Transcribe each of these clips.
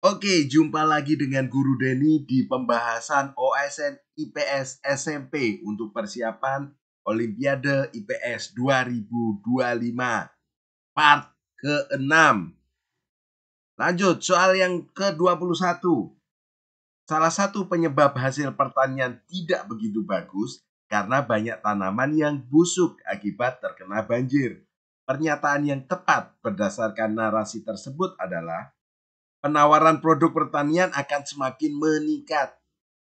Oke, jumpa lagi dengan Guru Denny di pembahasan OSN IPS SMP untuk persiapan Olimpiade IPS 2025 part ke-6. Lanjut, soal yang ke-21. Salah satu penyebab hasil pertanian tidak begitu bagus karena banyak tanaman yang busuk akibat terkena banjir. Pernyataan yang tepat berdasarkan narasi tersebut adalah penawaran produk pertanian akan semakin meningkat.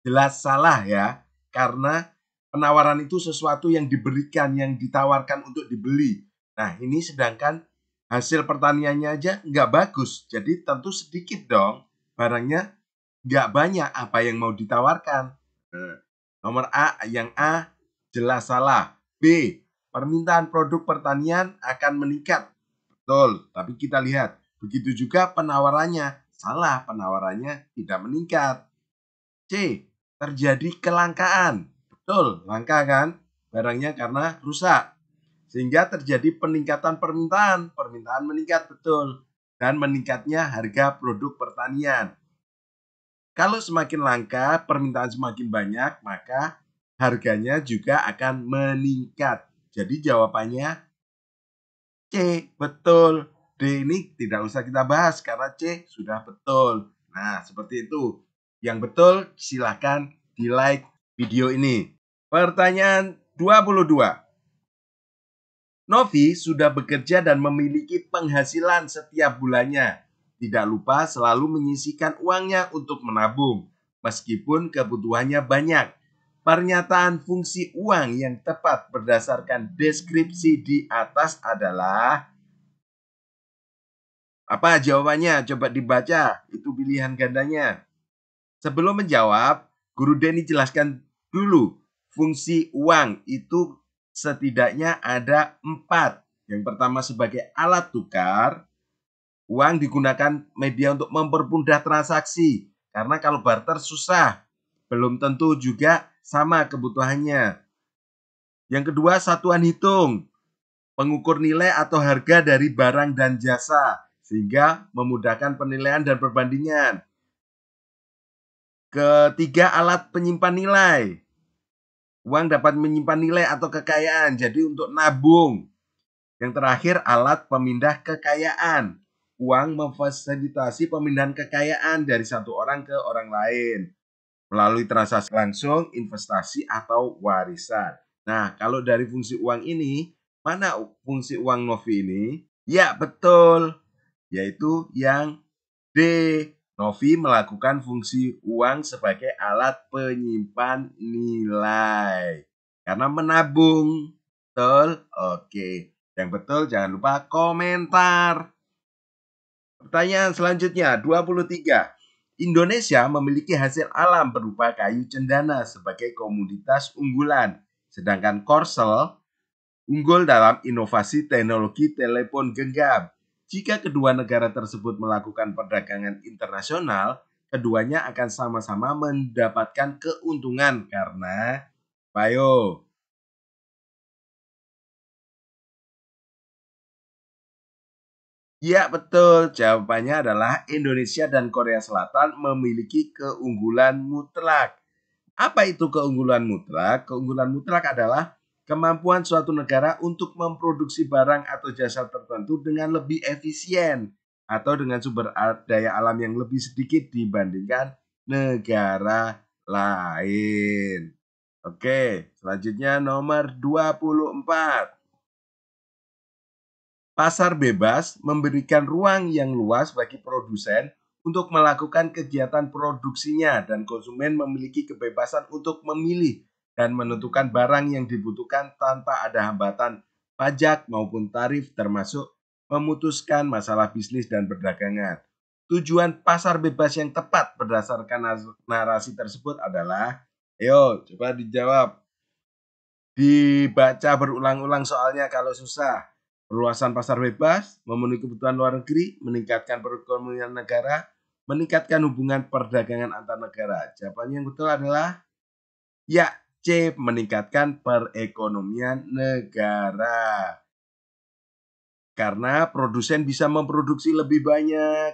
Jelas salah ya, karena penawaran itu sesuatu yang diberikan, yang ditawarkan untuk dibeli. Nah, ini sedangkan hasil pertaniannya aja nggak bagus, jadi tentu sedikit dong barangnya, nggak banyak apa yang mau ditawarkan. Nomor A, yang A jelas salah. B, permintaan produk pertanian akan meningkat. Betul, tapi kita lihat, begitu juga penawarannya. Salah, penawarannya tidak meningkat. C, terjadi kelangkaan. Betul, langka kan barangnya karena rusak. Sehingga terjadi peningkatan permintaan. Permintaan meningkat, betul. Dan meningkatnya harga produk pertanian. Kalau semakin langka, permintaan semakin banyak, maka harganya juga akan meningkat. Jadi jawabannya C, betul. D ini tidak usah kita bahas karena C sudah betul. Nah, seperti itu. Yang betul silahkan di-like video ini. Pertanyaan 22. Novi sudah bekerja dan memiliki penghasilan setiap bulannya. Tidak lupa selalu menyisihkan uangnya untuk menabung, meskipun kebutuhannya banyak. Pernyataan fungsi uang yang tepat berdasarkan deskripsi di atas adalah apa jawabannya? Coba dibaca, itu pilihan gandanya. Sebelum menjawab, Guru Denny jelaskan dulu. Fungsi uang itu setidaknya ada 4. Yang pertama sebagai alat tukar. Uang digunakan media untuk mempermudah transaksi. Karena kalau barter susah. Belum tentu juga sama kebutuhannya. Yang kedua satuan hitung. Pengukur nilai atau harga dari barang dan jasa. Sehingga memudahkan penilaian dan perbandingan. Ketiga, alat penyimpan nilai. Uang dapat menyimpan nilai atau kekayaan, jadi untuk nabung. Yang terakhir, alat pemindah kekayaan. Uang memfasilitasi pemindahan kekayaan dari satu orang ke orang lain melalui transaksi langsung, investasi, atau warisan. Nah, kalau dari fungsi uang ini, mana fungsi uang Novi ini? Ya, betul. Yaitu yang D. Novi melakukan fungsi uang sebagai alat penyimpan nilai. Karena menabung. Betul? Oke. Yang betul jangan lupa komentar. Pertanyaan selanjutnya, 23. Indonesia memiliki hasil alam berupa kayu cendana sebagai komoditas unggulan. Sedangkan Korsel unggul dalam inovasi teknologi telepon genggam. Jika kedua negara tersebut melakukan perdagangan internasional, keduanya akan sama-sama mendapatkan keuntungan karena ayo. Ya betul, jawabannya adalah Indonesia dan Korea Selatan memiliki keunggulan mutlak. Apa itu keunggulan mutlak? Keunggulan mutlak adalah kemampuan suatu negara untuk memproduksi barang atau jasa tertentu dengan lebih efisien atau dengan sumber daya alam yang lebih sedikit dibandingkan negara lain. Oke, selanjutnya nomor 24. Pasar bebas memberikan ruang yang luas bagi produsen untuk melakukan kegiatan produksinya dan konsumen memiliki kebebasan untuk memilih dan menentukan barang yang dibutuhkan tanpa ada hambatan pajak maupun tarif termasuk memutuskan masalah bisnis dan perdagangan. Tujuan pasar bebas yang tepat berdasarkan narasi tersebut adalah, ayo coba dijawab. Dibaca berulang-ulang soalnya kalau susah. Perluasan pasar bebas, memenuhi kebutuhan luar negeri, meningkatkan perekonomian negara, meningkatkan hubungan perdagangan antar negara. Jawabannya yang betul adalah ya, C, meningkatkan perekonomian negara. Karena produsen bisa memproduksi lebih banyak.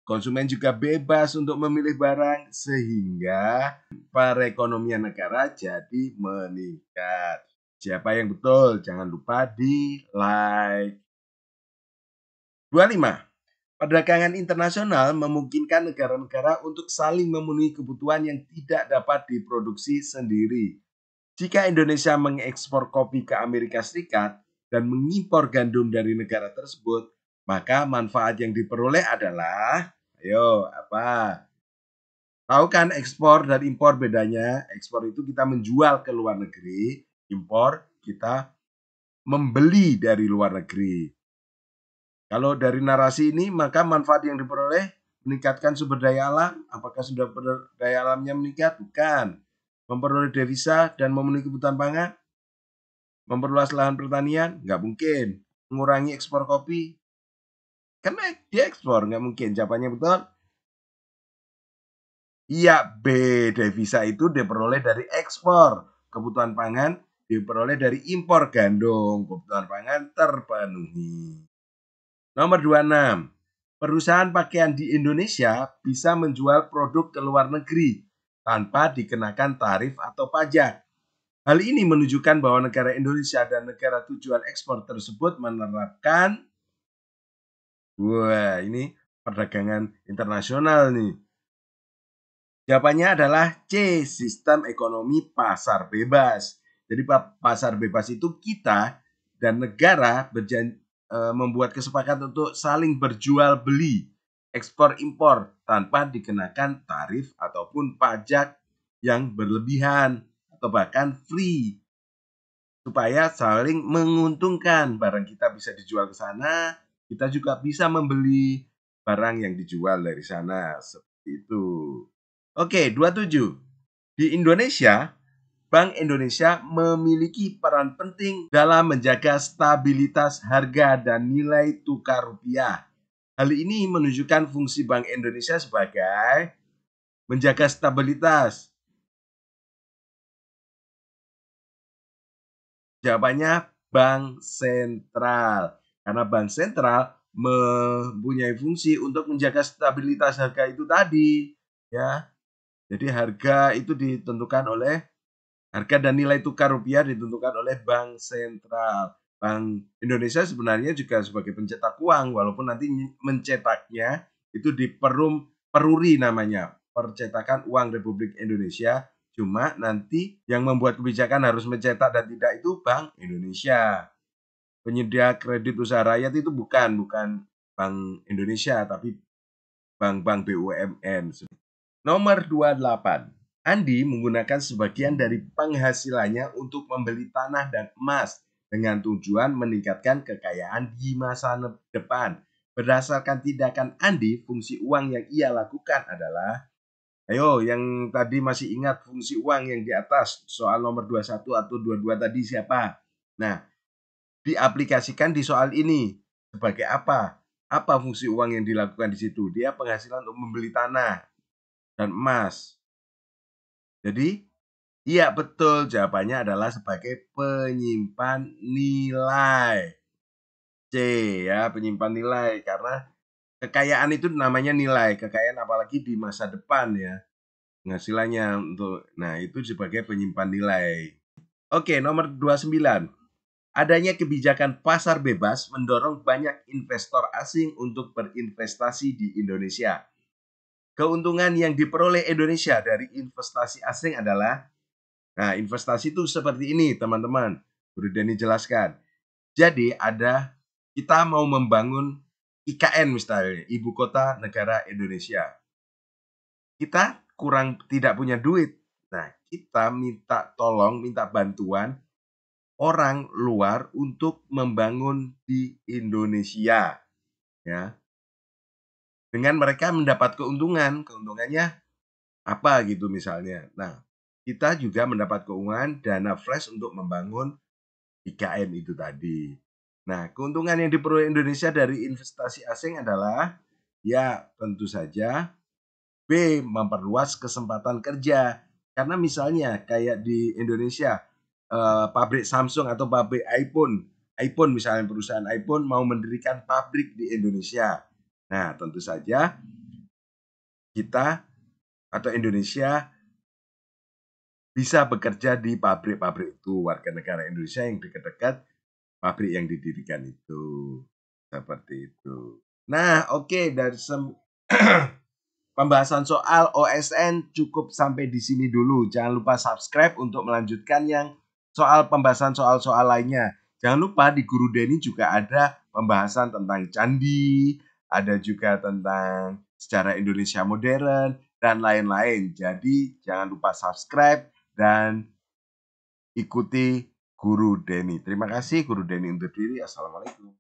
konsumen juga bebas untuk memilih barang sehingga perekonomian negara jadi meningkat. Siapa yang betul? Jangan lupa di like. 25. Perdagangan internasional memungkinkan negara-negara untuk saling memenuhi kebutuhan yang tidak dapat diproduksi sendiri. Jika Indonesia mengekspor kopi ke Amerika Serikat dan mengimpor gandum dari negara tersebut, maka manfaat yang diperoleh adalah, ayo, apa? Tahu kan ekspor dan impor bedanya? Ekspor itu kita menjual ke luar negeri, impor kita membeli dari luar negeri. Kalau dari narasi ini, maka manfaat yang diperoleh meningkatkan sumber daya alam. Apakah sumber daya alamnya meningkat? Bukan. Memperoleh devisa dan memenuhi kebutuhan pangan. Memperluas lahan pertanian? Nggak mungkin. Mengurangi ekspor kopi? Karena dia ekspor, nggak mungkin. Jawabannya betul? Iya, B. Devisa itu diperoleh dari ekspor. Kebutuhan pangan diperoleh dari impor gandum. Kebutuhan pangan terpenuhi. Nomor 26. Perusahaan pakaian di Indonesia bisa menjual produk ke luar negeri tanpa dikenakan tarif atau pajak. Hal ini menunjukkan bahwa negara Indonesia dan negara tujuan ekspor tersebut menerapkan ini perdagangan internasional nih. Jawabannya adalah C, sistem ekonomi pasar bebas. Jadi pasar bebas itu kita dan negara membuat kesepakatan untuk saling berjual beli, ekspor impor tanpa dikenakan tarif ataupun pajak yang berlebihan atau bahkan free, supaya saling menguntungkan. Barang kita bisa dijual ke sana, kita juga bisa membeli barang yang dijual dari sana, seperti itu. Oke, 27. Di Indonesia, Bank Indonesia memiliki peran penting dalam menjaga stabilitas harga dan nilai tukar rupiah. Hal ini menunjukkan fungsi Bank Indonesia sebagai menjaga stabilitas. Jawabannya Bank Sentral. Karena Bank Sentral mempunyai fungsi untuk menjaga stabilitas harga itu tadi, ya. Jadi harga itu ditentukan oleh harga dan nilai tukar rupiah ditentukan oleh Bank Sentral. Bank Indonesia sebenarnya juga sebagai pencetak uang, walaupun nanti mencetaknya itu di Peruri namanya, Percetakan Uang Republik Indonesia. Cuma nanti yang membuat kebijakan harus mencetak dan tidak itu Bank Indonesia. Penyedia kredit usaha rakyat itu bukan Bank Indonesia, tapi bank-bank BUMN. Nomor 28. Andi menggunakan sebagian dari penghasilannya untuk membeli tanah dan emas dengan tujuan meningkatkan kekayaan di masa depan. Berdasarkan tindakan Andi, fungsi uang yang ia lakukan adalah, ayo yang tadi masih ingat fungsi uang yang di atas soal nomor 21 atau 22 tadi siapa? Nah, diaplikasikan di soal ini sebagai apa? Apa fungsi uang yang dilakukan di situ? Dia penghasilan untuk membeli tanah dan emas. Jadi, iya betul, jawabannya adalah sebagai penyimpan nilai. C ya, penyimpan nilai, karena kekayaan itu namanya nilai, kekayaan apalagi di masa depan ya. Penghasilannya itu sebagai penyimpan nilai. Oke, nomor 29. Adanya kebijakan pasar bebas mendorong banyak investor asing untuk berinvestasi di Indonesia. Keuntungan yang diperoleh Indonesia dari investasi asing adalah, nah, investasi itu seperti ini, teman-teman. Bro Denny jelaskan. Jadi kita mau membangun IKN misalnya, Ibu Kota Negara Indonesia. Kita tidak punya duit. Nah, kita minta bantuan orang luar untuk membangun di Indonesia. Ya. Dengan mereka mendapat keuntungan. Keuntungannya apa gitu misalnya. Nah, kita juga mendapat keuntungan dana fresh untuk membangun IKN itu tadi. Nah, keuntungan yang diperoleh Indonesia dari investasi asing adalah, ya tentu saja, B, memperluas kesempatan kerja. Karena misalnya kayak di Indonesia, pabrik Samsung atau pabrik iPhone misalnya perusahaan iPhone mau mendirikan pabrik di Indonesia. Nah, tentu saja kita atau Indonesia bisa bekerja di pabrik-pabrik itu, warga negara Indonesia yang dekat-dekat pabrik yang didirikan itu. Seperti itu. Nah, oke, dari pembahasan soal OSN cukup sampai di sini dulu. Jangan lupa subscribe untuk melanjutkan yang soal pembahasan soal-soal lainnya. Jangan lupa di Guru Denny juga ada pembahasan tentang candi, ada juga tentang sejarah Indonesia modern, dan lain-lain. Jadi jangan lupa subscribe dan ikuti Guru Denny. Terima kasih Guru Denny undur diri. Assalamualaikum.